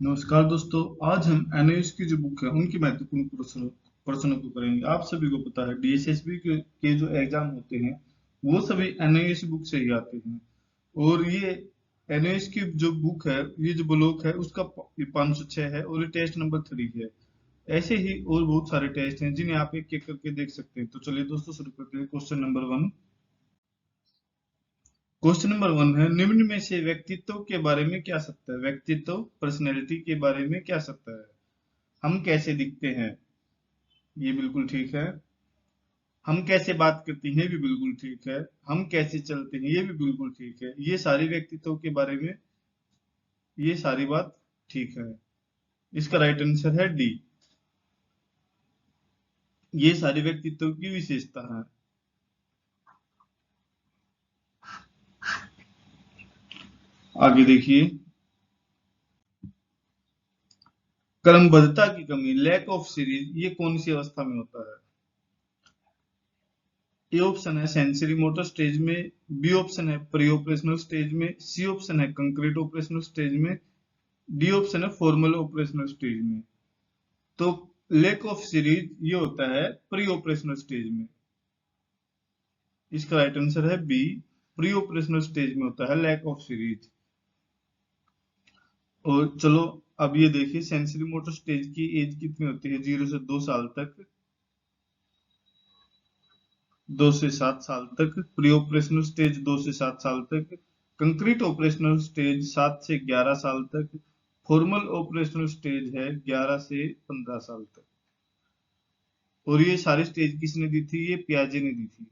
नमस्कार दोस्तों। आज हम एनआईएस की जो बुक है उनकी महत्वपूर्ण प्रश्नों को करेंगे। आप सभी को पता है डीएसएसबी के जो एग्जाम होते हैं वो सभी एनआईएस बुक से ही आते हैं। और ये एनआईएस की जो बुक है, ये जो ब्लॉक है उसका 506 है और ये टेस्ट नंबर 3 है। ऐसे ही और बहुत सारे टेस्ट हैं जिन्हें आप एक एक करके देख सकते हैं। तो चलिए दोस्तों शुरू करते हैं। Question number 1। क्वेश्चन नंबर 1 है, निम्न में से व्यक्तित्व के बारे में क्या सत्य है? व्यक्तित्व, पर्सनैलिटी के बारे में क्या सत्य है? हम कैसे दिखते हैं? ये बिल्कुल ठीक है। हम कैसे बात करते हैं? ये भी बिल्कुल ठीक है। हम कैसे चलते हैं? ये भी बिल्कुल ठीक है। ये सारी व्यक्तित्व के बारे में ये सारी बात ठीक है। इसका राइट आंसर है डी। ये सारी व्यक्तित्व की विशेषता है। आगे देखिए, क्रमबद्धता की कमी, लैक ऑफ सीरीज, ये कौन सी अवस्था में होता है? ए ऑप्शन है सेंसरी मोटर स्टेज में, बी ऑप्शन है प्री ऑपरेशनल स्टेज में, सी ऑप्शन है कंक्रीट ऑपरेशनल स्टेज में, डी ऑप्शन है फॉर्मल ऑपरेशनल स्टेज में। तो लैक ऑफ सीरीज ये होता है प्री ऑपरेशनल स्टेज में। इसका राइट आंसर है बी। प्री ऑपरेशनल स्टेज में होता है लैक ऑफ सीरीज। और चलो अब ये देखिए, सेंसरी मोटर स्टेज की एज कितनी होती है? 0 से 2 साल तक, 2 से 7 साल तक। प्री ऑपरेशनल स्टेज 2 से 7 साल तक। कंक्रीट ऑपरेशनल स्टेज 7 से 11 साल तक। फॉर्मल ऑपरेशनल स्टेज है 11 से 15 साल तक। और ये सारी स्टेज किसने दी थी? ये पियाजे ने दी थी।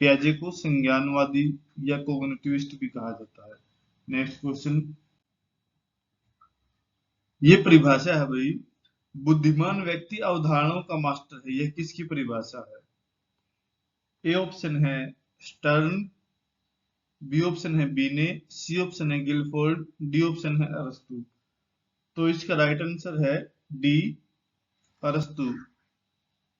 पियाजे को संज्ञानवादी या कोग्निटिविस्ट भी कहा जाता है। Next question. ये परिभाषा है भाई, बुद्धिमान व्यक्ति अवधारणाओं का मास्टर है, यह किसकी परिभाषा है? ए ऑप्शन है स्टर्न, बी ऑप्शन है बीने, सी ऑप्शन है गिलफोर्ड, डी ऑप्शन है अरस्तु। तो इसका राइट आंसर है डी, अरस्तु।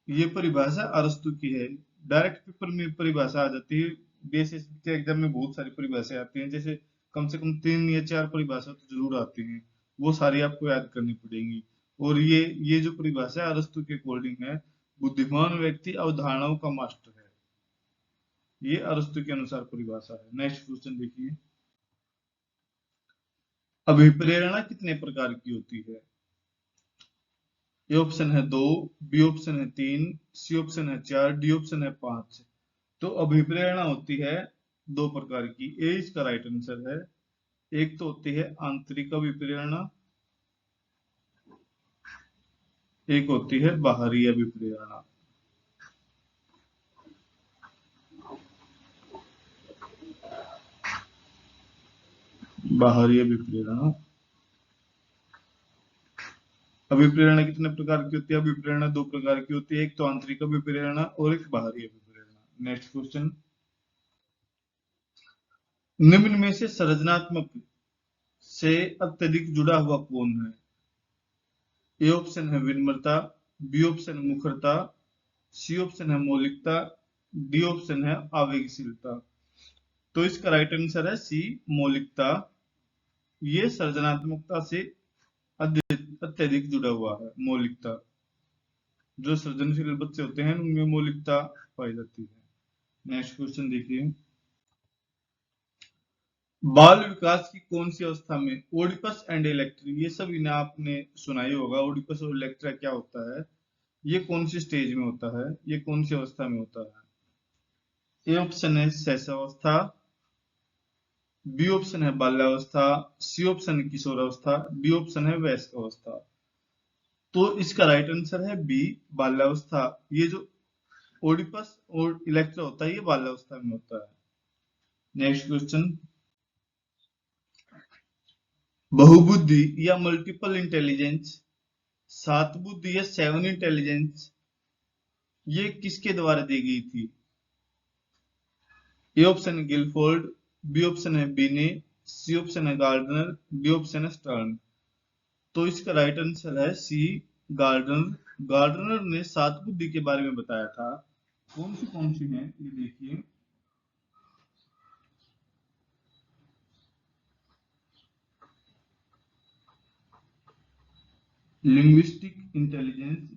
ये परिभाषा अरस्तु की है। डायरेक्ट पेपर में परिभाषा आ जाती है। बीएसएससी के एग्जाम में बहुत सारी परिभाषाएं आती हैं, जैसे कम से कम 3 या 4 परिभाषा तो जरूर आती हैं। वो सारी आपको याद करनी पड़ेंगी। और ये जो परिभाषा है अरस्तु के अकॉर्डिंग है, बुद्धिमान व्यक्ति अवधारणाओं का मास्टर है। ये अरस्तु के अनुसार परिभाषा है। नेक्स्ट क्वेश्चन देखिए, अभिप्रेरणा कितने प्रकार की होती है? ए ऑप्शन है 2, बी ऑप्शन है 3, सी ऑप्शन है 4, डी ऑप्शन है 5। तो अभिप्रेरणा होती है 2 प्रकार की। ए इसका राइट आंसर है। एक तो होती है आंतरिक अभिप्रेरणा, एक होती है बाहरी अभिप्रेरणा। बाहरी अभिप्रेरणा। अभिप्रेरणा कितने प्रकार की होती है? अभिप्रेरणा 2 प्रकार की होती है, एक तो आंतरिक अभिप्रेरणा और एक बाहरी अभिप्रेरणा। Next question. निम्न में से सृजनात्मक से अत्यधिक जुड़ा हुआ कौन है? ए ऑप्शन है विनम्रता, बी ऑप्शन है मुखरता, सी ऑप्शन है मौलिकता, डी ऑप्शन है आवेगशीलता। तो इसका राइट आंसर है सी, मौलिकता। ये सृजनात्मकता से अत्यधिक जुड़ा हुआ है, मौलिकता। जो सृजनशील बच्चे होते हैं उनमें मौलिकता पाई जाती है। नेक्स्ट क्वेश्चन देखिए, बाल विकास की कौन सी अवस्था में ओडिपस एंड इलेक्ट्री, ये सब इन्हें आपने सुना ही होगा, ओडिपस और इलेक्ट्रा क्या होता है? ये कौन सी स्टेज में होता है? ये कौन सी अवस्था में होता है? ए ऑप्शन है शैशवावस्था, बी ऑप्शन है बाल्यावस्था, सी ऑप्शन है किशोरावस्था, डी ऑप्शन है वयस्क अवस्था। तो इसका राइट आंसर है बी, बाल्यावस्था। ये जो ओडिपस और इलेक्ट्रा होता है ये बाल्यावस्था में होता है। Next question. बहुबुद्धि या मल्टीपल इंटेलिजेंस, सात बुद्धि या 7 इंटेलिजेंस, ये किसके द्वारा दी गई थी? ए ऑप्शन है गिलफोर्ड, बी ऑप्शन है बीने, सी ऑप्शन है गार्डनर, डी ऑप्शन है स्टर्न। तो इसका राइट आंसर है सी, गार्डनर। गार्डनर ने 7 बुद्धि के बारे में बताया था। कौन सी है ये देखिए, लिंग्विस्टिक इंटेलिजेंस,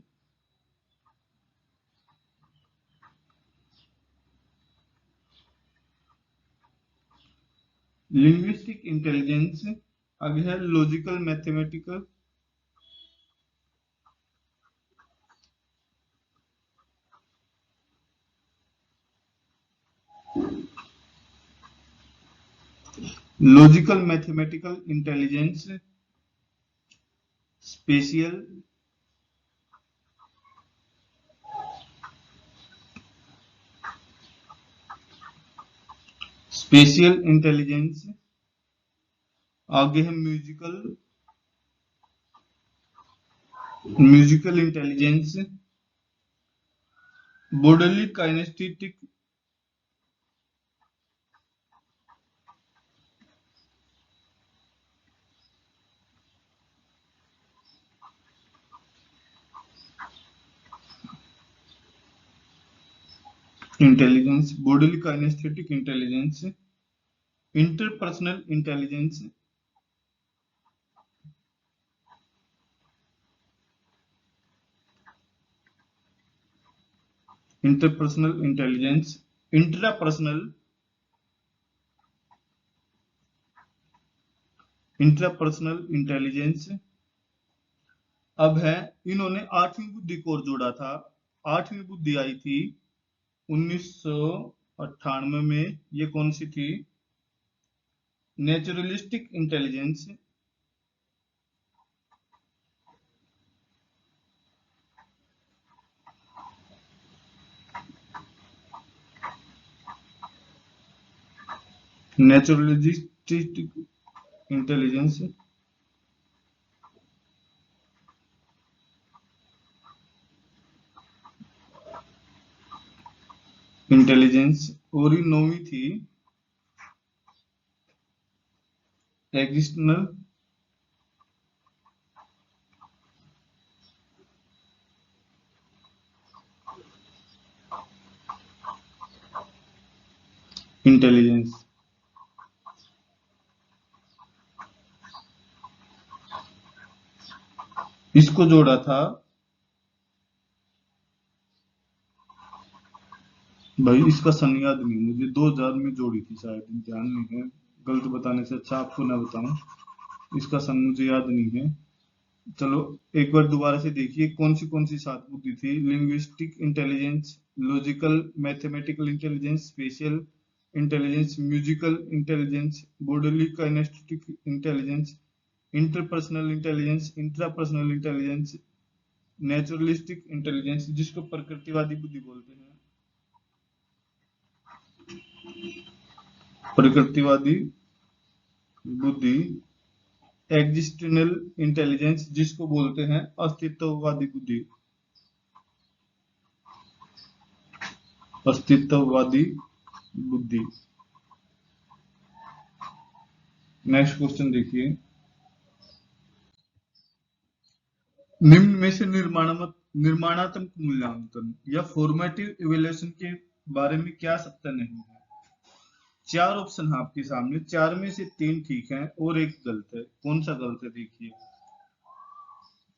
लिंग्विस्टिक इंटेलिजेंस। आगे है logical mathematical, logical mathematical intelligence, spatial, spatial intelligence. आगे है musical, musical intelligence, bodily kinaesthetic, intelligence, bodily kinaesthetic intelligence, interpersonal intelligence, interpersonal intelligence, intrapersonal, intrapersonal intelligence. अब है, इन्होंने आठवीं बुद्धि को और जोड़ा था। आठवीं बुद्धि आई थी 1998 में। ये कौन सी थी? Naturalistic intelligence, naturalistic intelligence, intelligence. और ये नौवीं थी एग्जिस्टनल इंटेलिजेंस। इसको जोड़ा था भाई, इसका सन याद नहीं मुझे, 2000 में जोड़ी थी शायद, ध्यान नहीं है, गलत बताने से अच्छा आपको ना बताऊं। इसका सन मुझे याद नहीं है। चलो एक बार दोबारा से देखिए कौन सी सात बुद्धि थी। Linguistic intelligence, logical mathematical intelligence, special intelligence, musical intelligence, bodily kinaesthetic intelligence, interpersonal intelligence, intrapersonal intelligence, naturalistic intelligence, जिसको प्रकृतिवादी बुद्धि बोलते हैं। प्रकृतिवादी बुद्धि, एग्जिस्टेंशनल इंटेलिजेंस, जिसको बोलते हैं अस्तित्ववादी बुद्धि, अस्तित्ववादी बुद्धि। नेक्स्ट क्वेश्चन देखिए, निम्न में से निर्माणात्मक मूल्यांकन या फॉर्मेटिव इवैल्यूएशन के बारे में क्या सत्य नहीं है? चार ऑप्शन है आपके सामने, चार में से तीन ठीक है और एक गलत है। कौन सा गलत है देखिए।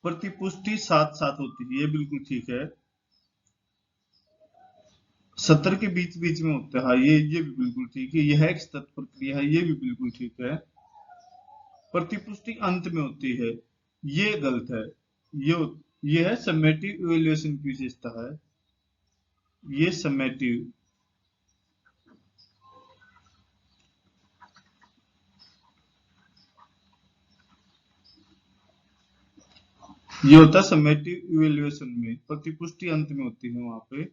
प्रतिपुष्टि साथ साथ होती है, ये बिल्कुल ठीक है। सत्र के बीच बीच में होता है, हाँ, ये भी बिल्कुल ठीक है। यह एक सतत प्रक्रिया है, ये भी बिल्कुल ठीक है। प्रतिपुष्टि अंत में होती है, ये गलत है। ये ये है समेटिव इवैल्यूएशन की विशेषता है, ये समेटिव। ये होता है समेटिव इवैल्यूएशन में, प्रतिपुष्टि अंत में होती है वहां पे।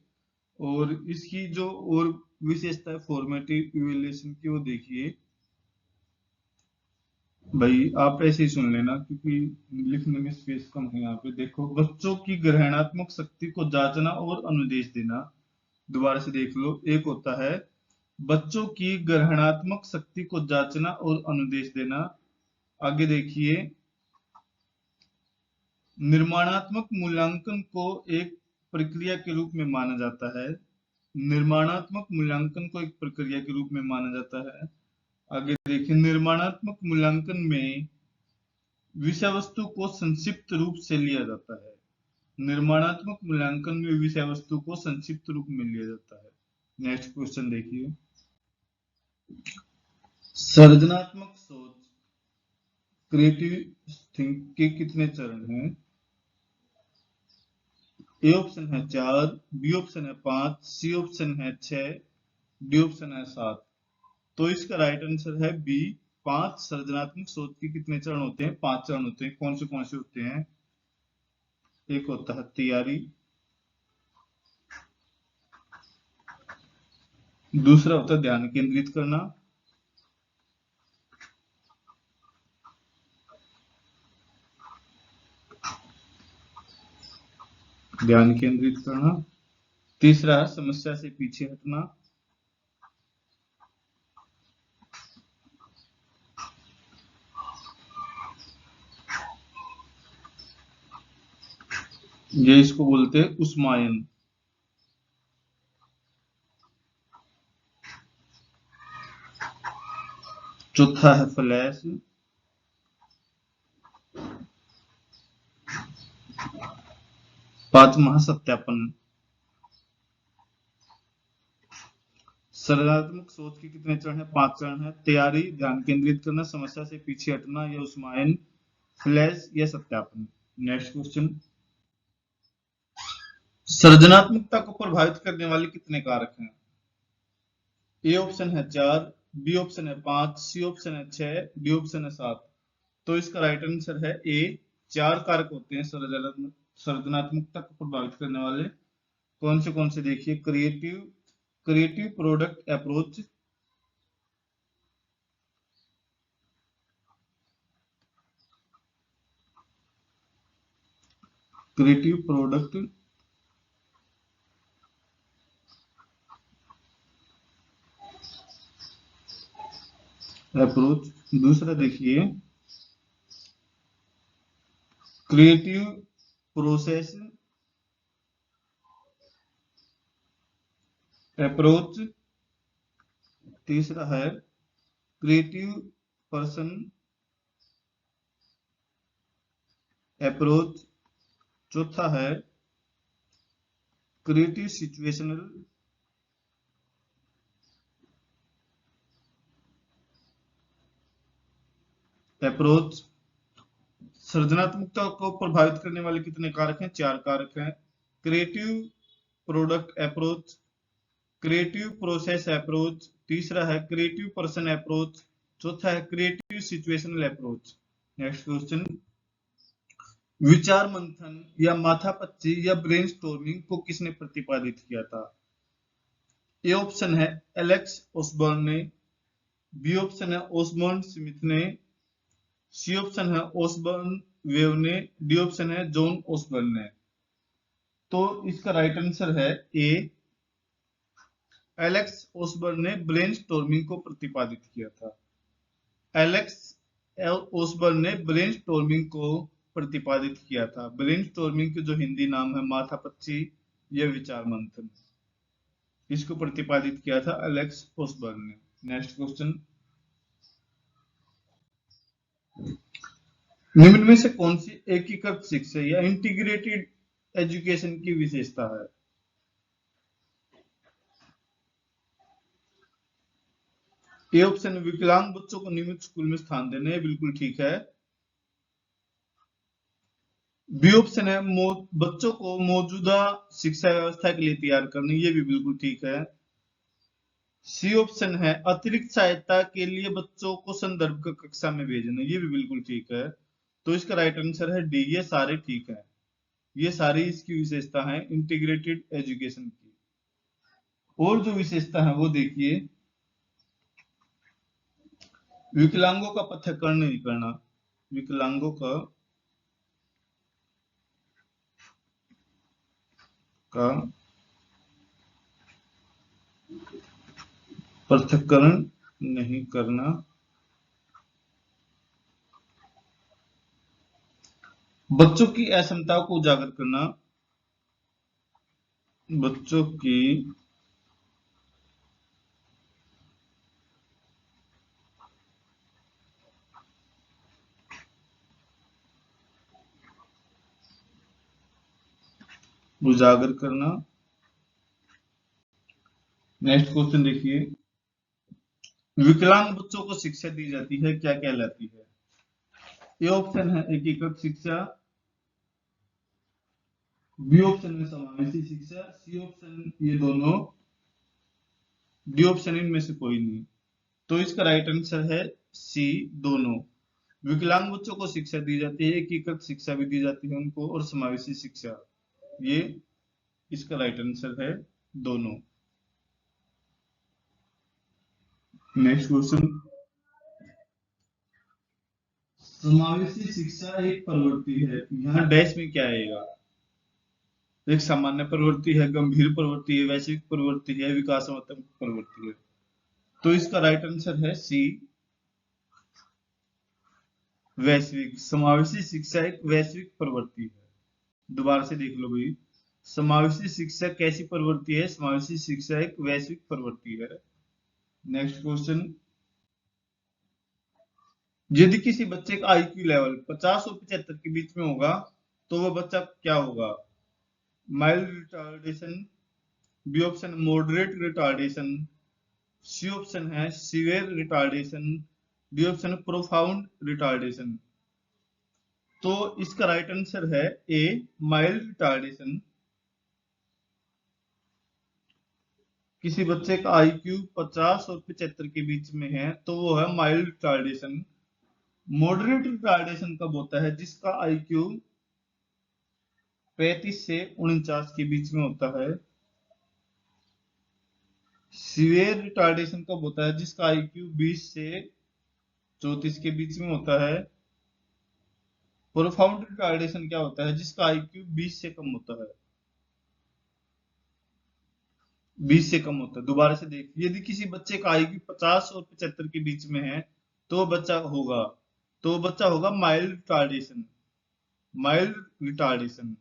और इसकी जो और विशेषता है फॉर्मेटिव इवैल्यूएशन की, वो देखिए भाई, आप ऐसे ही सुन लेना क्योंकि लिखने में स्पेस कम है यहाँ पे। देखो, बच्चों की ग्रहणात्मक शक्ति को जांचना और अनुदेश देना। दोबारा से देख लो, एक होता है बच्चों की ग्रहणात्मक शक्ति को जांचना और अनुदेश देना। आगे देखिए, निर्माणात्मक मूल्यांकन को एक प्रक्रिया के रूप में माना जाता है। निर्माणात्मक मूल्यांकन को एक प्रक्रिया के रूप में माना जाता है। आगे देखिए, निर्माणात्मक मूल्यांकन में विषय वस्तु को संक्षिप्त रूप से लिया जाता है। निर्माणात्मक मूल्यांकन में विषय वस्तु को संक्षिप्त रूप में लिया जाता है। नेक्स्ट क्वेश्चन देखिए, सृजनात्मक सोच क्रिएटिव थिंक के कितने चरण हैं? ए ऑप्शन है 4, बी ऑप्शन है 5, सी ऑप्शन है 6, डी ऑप्शन है 7। तो इसका राइट आंसर है बी 5। सृजनात्मक सोच के कितने चरण होते हैं? 5 चरण होते हैं। कौन से होते हैं? एक होता है तैयारी, दूसरा होता है ध्यान केंद्रित करना, तीसरा है समस्या से पीछे हटना, ये इसको बोलते हैं उस्मायन। चौथा है फ्लैश, पांचवा सत्यापन। सृजनात्मक सोच के कितने चरण है? 5 चरण है। तैयारी, ध्यान केंद्रित करना, समस्या से पीछे हटना, या उस्मायन, फ्लैश या सत्यापन। नेक्स्ट क्वेश्चन, सृजनात्मकता को प्रभावित करने वाले कितने कारक हैं? ए ऑप्शन है 4, बी ऑप्शन है 5, सी ऑप्शन है 6, डी ऑप्शन है 7। तो इसका राइट आंसर है ए। 4 कारक होते हैं सृजनात्मकता को प्रभावित करने वाले। कौन से देखिए, creative product approach, creative product approach, दूसरा देखिए क्रिएटिव प्रोसेस अप्रोच, तीसरा है क्रिएटिव पर्सन अप्रोच, चौथा है क्रिएटिव सिचुएशनल अप्रोच। सृजनात्मकता को प्रभावित करने वाले कितने कारक हैं? 4 कारक हैं। Creative product approach, creative process approach, तीसरा है क्रिएटिव पर्सन अप्रोच, चौथा है creative situational approach. Next question, विचार मंथन या माथापच्ची या ब्रेनस्टॉर्मिंग को किसने प्रतिपादित किया था? ए ऑप्शन है एलेक्स ओसबर्न ने, बी ऑप्शन है ओसबर्न स्मिथ ने, सी ऑप्शन है ओसबर्न वेव ने, डी ऑप्शन है जॉन ओसबर्न ने। तो इसका राइट आंसर है ए। एलेक्स ओसबर्न ने ब्रेनस्टॉर्मिंग को प्रतिपादित किया था। एलेक्स ओसबर्न ने ब्रेनस्टॉर्मिंग को प्रतिपादित किया था। ब्रेनस्टॉर्मिंग के जो हिंदी नाम है माथापच्ची या विचार मंथन, इसको प्रतिपादित किया था एलेक्स ओसबर्न ने। नेक्स्ट क्वेश्चन, निम्न में से कौन सी एकीकृत शिक्षा या इंटीग्रेटेड एजुकेशन की विशेषता है? ए ऑप्शन, विकलांग बच्चों को नियमित स्कूल में स्थान देने, बिल्कुल ठीक है। बी ऑप्शन है बच्चों को मौजूदा शिक्षा व्यवस्था के लिए तैयार करने, ये भी बिल्कुल ठीक है। सी ऑप्शन है अतिरिक्त सहायता के लिए बच्चों को संदर्भ कक्षा में भेजना, ये भी बिल्कुल ठीक है। तो इसका राइट आंसर है डी, ये सारे ठीक है। ये सारी इसकी विशेषता है इंटीग्रेटेड एजुकेशन की। और जो विशेषता है वो देखिए, विकलांगों का पृथक्करण नहीं करना, विकलांगों का पृथक्करण नहीं करना, बच्चों की अक्षमताओं को उजागर करना, बच्चों की उजागर करना। नेक्स्ट क्वेश्चन देखिए, विकलांग बच्चों को शिक्षा दी जाती है क्या कहलाती है? ए ऑप्शन है एकीकृत शिक्षा, बी ऑप्शन है समावेशी शिक्षा, सी ऑप्शन ये दोनों, डी ऑप्शन इनमें से कोई नहीं। तो इसका राइट आंसर है सी, दोनों। विकलांग बच्चों को शिक्षा दी जाती है, एकीकृत शिक्षा भी दी जाती है उनको, और समावेशी शिक्षा, ये इसका राइट आंसर है दोनों। नेक्स्ट क्वेश्चन, समावेशी शिक्षा एक प्रवृत्ति है, यहाँ डैश में क्या आएगा? एक सामान्य प्रवृत्ति है, गंभीर प्रवृत्ति है, वैश्विक प्रवृत्ति है, विकासात्मक प्रवृत्ति है। तो इसका राइट आंसर है सी, वैश्विक। समावेशी शिक्षा एक वैश्विक प्रवृत्ति है। दोबारा से देख लो भाई, समावेशी शिक्षा कैसी प्रवृत्ति है? समावेशी शिक्षा एक वैश्विक प्रवृत्ति है। नेक्स्ट क्वेश्चन, यदि किसी बच्चे का आईक्यू लेवल 50 और 75 के बीच में होगा तो वह बच्चा क्या होगा? Mild retardation, B option moderate retardation, C option है severe retardation, D option profound retardation. तो इसका राइट आंसर है ए, माइल्ड रिटार्डेशन। किसी बच्चे का आईक्यू 50 और 75 के बीच में है तो वो है माइल्ड रिटार्डेशन। मॉडरेट रिटार्डेशन कब होता है? जिसका आईक्यू 35 से 49 के बीच में होता है। सीवियर रिटार्डेशन कब होता है? जिसका आईक्यू 20 से 34 के बीच में होता है। प्रोफाउंड रिटार्डेशन क्या होता है? जिसका आईक्यू 20 से कम होता है, 20 से कम होता है। दोबारा से देख, यदि किसी बच्चे का आईक्यू 50 और 75 के बीच में है तो वो बच्चा होगा माइल्ड रिटार्डेशन, माइल्ड रिटार्डेशन।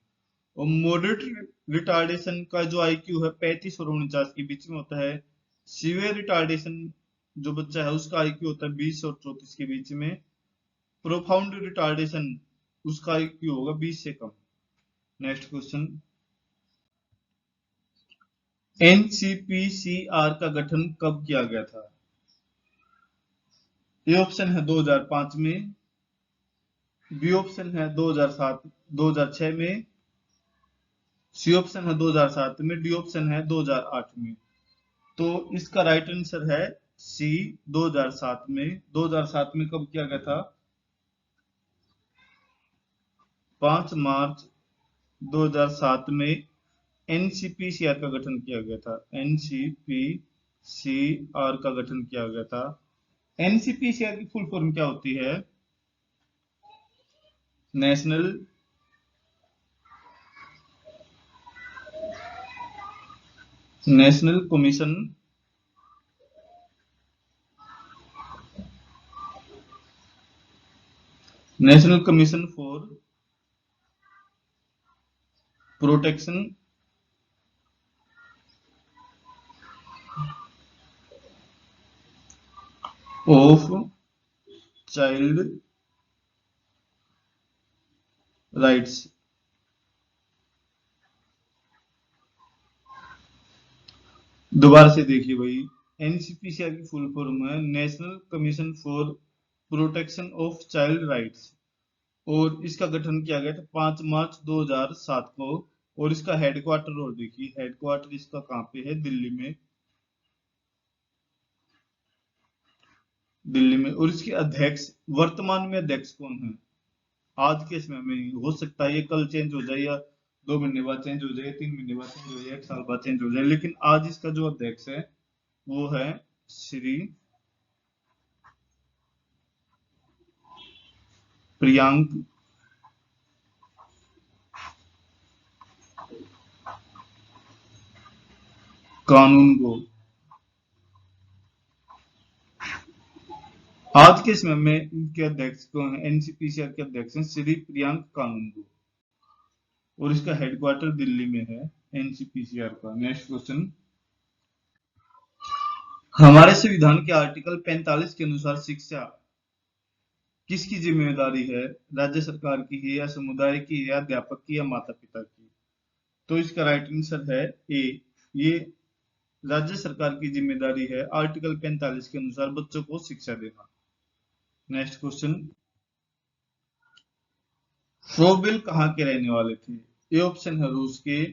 और मॉडरेट रिटार्डेशन का जो आईक्यू है 35 और 49 के बीच में होता है। सीवियर रिटार्डेशन जो बच्चा है उसका आईक्यू होता है 20 और 34 के बीच में। प्रोफाउंड रिटार्डेशन उसका आईक्यू होगा 20 से कम। नेक्स्ट क्वेश्चन, एनसीपीसीआर का गठन कब किया गया था? ए ऑप्शन है 2005 में, बी ऑप्शन है 2006 में, सी ऑप्शन है 2007 में, डी ऑप्शन है 2008 में। तो इसका राइट आंसर है सी, 2007 में। 2007 में कब किया गया था? 5 मार्च 2007 में एनसीपीसीआर का गठन किया गया था। एनसीपीसीआर का गठन किया गया था। एनसीपीसीआर की फुल फॉर्म क्या होती है? National national commission national commission for protection of child rights. दोबारा से देखिए भाई, एनसीपीसीआर की फुल फॉर्म है national commission for protection of child rights, और इसका गठन किया गया था 5 मार्च 2007 को। और इसका हेडक्वार्टर, और देखिए हेडक्वार्टर इसका कहाँ पे है? दिल्ली में, दिल्ली में। और इसके अध्यक्ष, वर्तमान में अध्यक्ष कौन है? आज के समय में, हो सकता है ये कल चेंज हो जाए, या 2 महीने बाद चेंज हो जाए, 3 महीने बाद चेंज हो जाए, 1 साल बाद चेंज हो जाए, लेकिन आज इसका जो अध्यक्ष है वो है श्री प्रियांक कानूनगो। आज के समय में इनके अध्यक्ष कौन है? एनसीपीसीआर के अध्यक्ष हैं श्री प्रियांक कानूनगो, और इसका हेडक्वार्टर दिल्ली में है एनसीपीसीआर का। नेक्स्ट क्वेश्चन, हमारे संविधान के आर्टिकल 45 के अनुसार शिक्षा किसकी जिम्मेदारी है? राज्य सरकार की है, या समुदाय की है, या अध्यापक की, या माता पिता की? तो इसका राइट आंसर है ए। ये राज्य सरकार की जिम्मेदारी है आर्टिकल 45 के अनुसार बच्चों को शिक्षा देना। नेक्स्ट क्वेश्चन, फ्रोबेल कहाँ के रहने वाले थे? ए ऑप्शन है रूस के,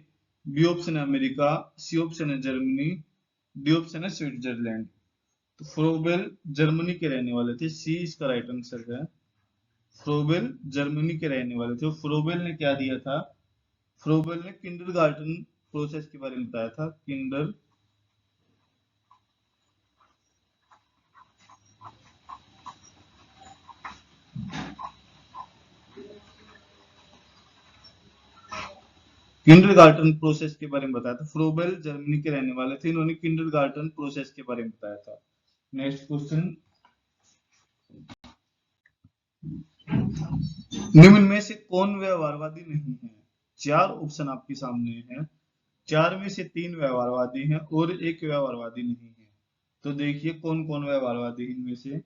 बी ऑप्शन है अमेरिका, सी ऑप्शन है जर्मनी, डी ऑप्शन है स्विट्जरलैंड। तो फ्रोबेल जर्मनी के रहने वाले थे, सी इसका राइट आंसर है। फ्रोबेल जर्मनी के रहने वाले थे। फ्रोबेल ने क्या दिया था? फ्रोबेल ने किंडरगार्टन प्रोसेस के बारे में बताया था। किंडरगार्टन प्रोसेस के बारे में बताया था। फ्रोबेल जर्मनी के रहने वाले थे, इन्होंने किंडरगार्टन प्रोसेस के बारे में बताया था। नेक्स्ट क्वेश्चन, निम्न में से कौन व्यवहारवादी नहीं है? चार ऑप्शन आपके सामने है, चार में से तीन व्यवहारवादी हैं और एक व्यवहारवादी नहीं है। तो देखिए कौन कौन व्यवहारवादी है इनमें से।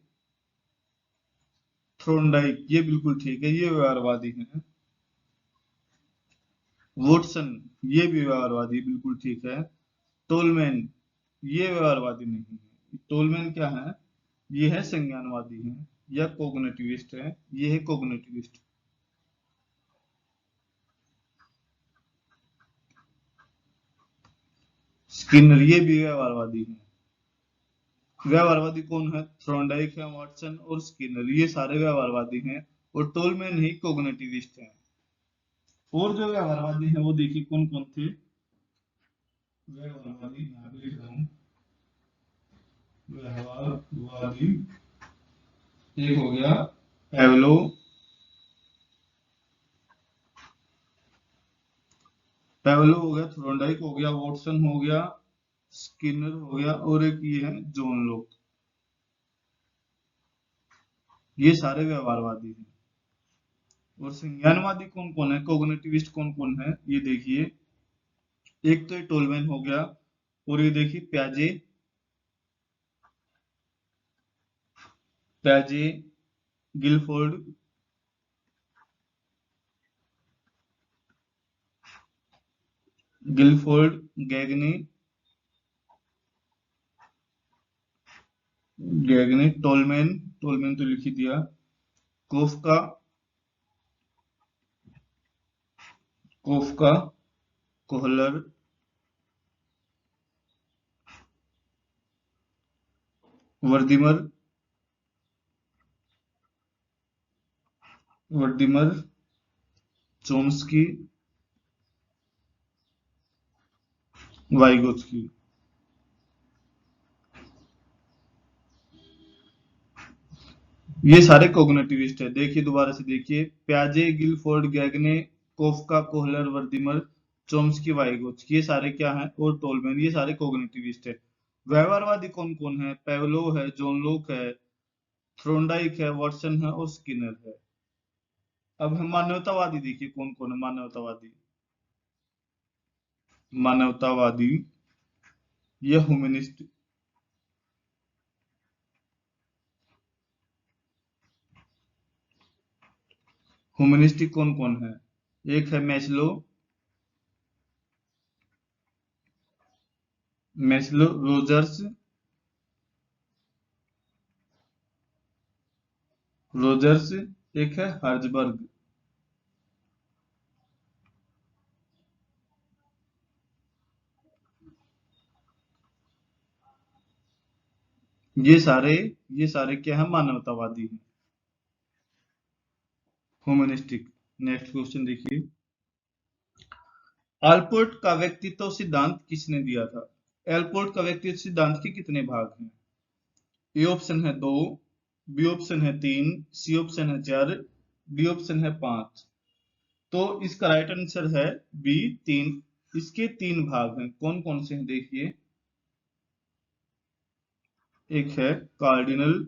थ्रोनडाइक, ये बिल्कुल ठीक है, ये व्यवहारवादी है। वोटसन, ये भी व्यवहारवादी बिल्कुल ठीक है। टोलमैन, ये व्यवहारवादी नहीं है। टोलमैन क्या है? ये है संज्ञानवादी है या कोग्निटिविस्ट है, ये है कोग्निटिविस्ट। स्किनर, ये भी व्यवहारवादी है। व्यवहारवादी कौन है? थ्रोनडाइक है, वाटसन और स्किनर, ये सारे व्यवहारवादी हैं। और टोलमैन ही कोग्निटिविस्ट हैं। और जो व्यवहारवादी हैं वो देखिए कौन कौन थे। व्यवहारवादी यहाँ पे लिख रहा हूँ। व्यवहारवादी, एक हो गया पेवलो, पेवलो हो गया, थ्रोनडाइक हो गया, वॉटसन हो गया, स्किनर हो गया, और एक ये है जॉन लॉक। ये सारे व्यवहारवादी हैं। और संज्ञानवादी कौन कौन है, कोग्निटिविस्ट कौन कौन है, ये देखिए। एक तो ये टोलमैन हो गया, और ये देखिए प्याजे, प्याजे, गिलफोर्ड, गिलफोर्ड, गैगनी, गैगनी, टोलमैन, टोलमैन तो लिख ही दिया, कोफका, कोफका, कोहलर, वर्दिमर, वर्दिमर, चोम्स्की, वाइगोत्स्की। ये सारे कोग्निटिविस्ट है। देखिए दोबारा से देखिए, प्याजे, गिलफोर्ड, गैगने, कोफका, कोहलर, वर्दिमर, चोम्स्की, वाइगोत्स्की, ये सारे क्या हैं? और टोलमैन, ये सारे कोग्निटिविस्ट है। व्यवहारवादी कौन कौन है? पेवलो है, जॉन लोक है, थ्रोनडाइक है, वाटसन है और स्किनर है। अब हम मानवतावादी देखिए कौन कौन है। मानवतावादी, मानवतावादी, ये ह्यूमनिस्ट, ह्यूमनिस्टिक कौन कौन है? एक है मैस्लो, मैस्लो, रोजर्स, रोजर्स, एक है हर्जबर्ग। ये सारे क्या है? मानवतावादी हैं, ह्यूमनिस्टिक। नेक्स्ट क्वेश्चन देखिए, आलपोर्ट का व्यक्तित्व सिद्धांत किसने दिया था? एलपोर्ट का व्यक्तित्व सिद्धांत के कितने भाग हैं? ए ऑप्शन है दो, बी ऑप्शन है तीन, सी ऑप्शन है चार, डी ऑप्शन है पांच। तो इसका राइट आंसर है बी, तीन। इसके तीन भाग हैं। कौन कौन से हैं देखिए। एक है कार्डिनल,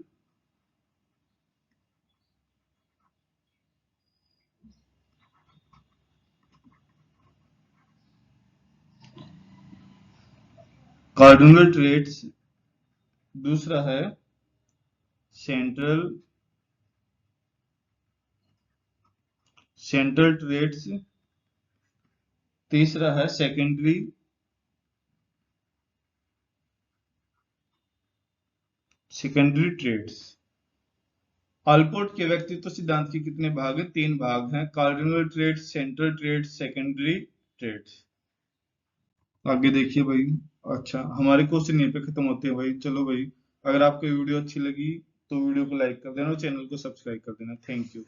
कार्डिनल ट्रेट्स, दूसरा है सेंट्रल, सेंट्रल ट्रेट्स, तीसरा है सेकेंडरी ट्रेड्स। ऑलपोर्ट के व्यक्तित्व सिद्धांत के कितने भाग हैं? 3 भाग हैं, cardinal traits, central traits, secondary traits. आगे देखिए भाई। अच्छा, हमारे क्वेश्चन यहीं पे खत्म होते हैं भाई। चलो भाई, अगर आपको वीडियो अच्छी लगी तो वीडियो को लाइक कर देना और चैनल को सब्सक्राइब कर देना। Thank you.